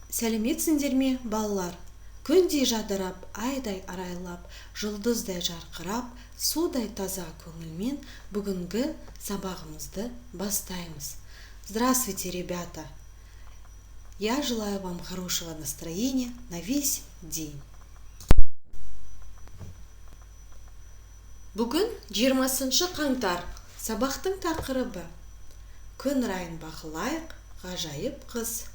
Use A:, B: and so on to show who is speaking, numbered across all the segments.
A: Сәлеметсіңдер ме, балалар? Күндей жадырап, айдай арайлап, жұлдыздай жарқырап, судай таза көңілмен бүгінгі сабағымызды бастаймыз. Здравствуйте, ребята! Я желаю вам хорошего настроения на весь день. Бүгін 20 қаңтар. Сабақтың тақырыбы. Күн райын бақылайық, ғажайып қыз.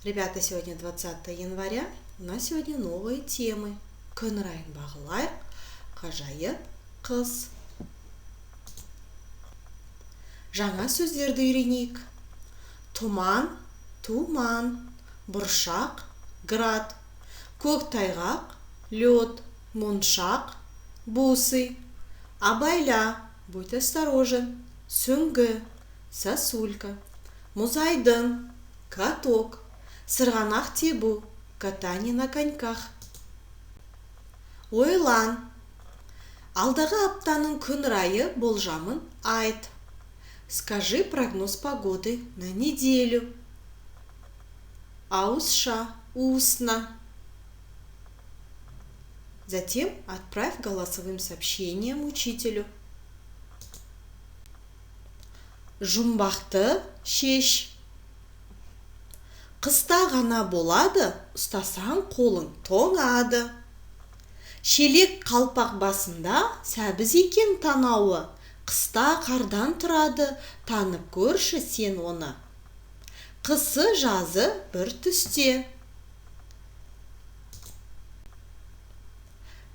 A: Ребята, сегодня 20 января, у нас сегодня новые темы. Күн райын бақылайық, ғажайып қыз. Жаңа сөздерді үйренейік. Тұман, туман, бұршақ, град, көктайғақ, лед, моншақ, бусы, абайла, будь осторожен, сүңгі, сосулька, мұзайдын, каток, сырғанақ тебу, катание на коньках. Ойлан, алдағы аптаның күн райы болжамын айт. Скажи прогноз погоды на неделю. Ауызша, устно. Затем отправь голосовым сообщением учителю. Жұмбақты шеш. Қыста ғана болады, ұстасаң қолың тоңады. Шелек қалпақ басында сәбіз екен танауы. Қыста қардан тұрады, танып көрші сен оны. Қысы жазы бір түсте.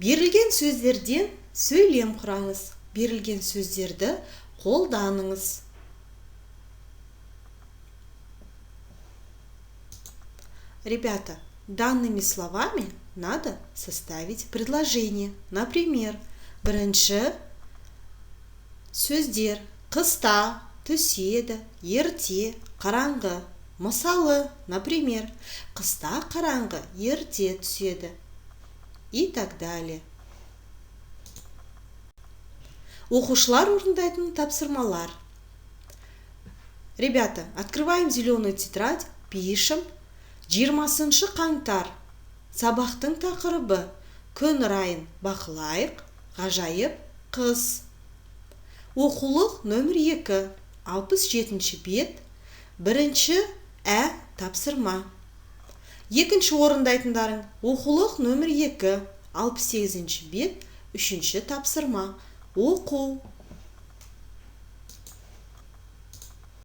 A: Берілген сөздерден сөйлем құраңыз. Берілген сөздерді қолданыңыз. Ребята, данными словами надо составить предложение. Например, бірінші сөздер қыста, түседі, ерте, қараңғы. Мысалы, например, қыста қараңғы, ерте түседі. И так далее. Оқушылар орындайтын тапсырмалар. Ребята, открываем зеленую тетрадь, пишем 20 қаңтар. Сабақтың тақырыбы. Күн райын бақылайық, ғажайып қыз. Оқулық нөмір 2, 67 бет. Бірінші тапсырма. Екінші орындайтындарың. Оқулық нөмір 2, 68 бет. Үшінші тапсырма. Оқу.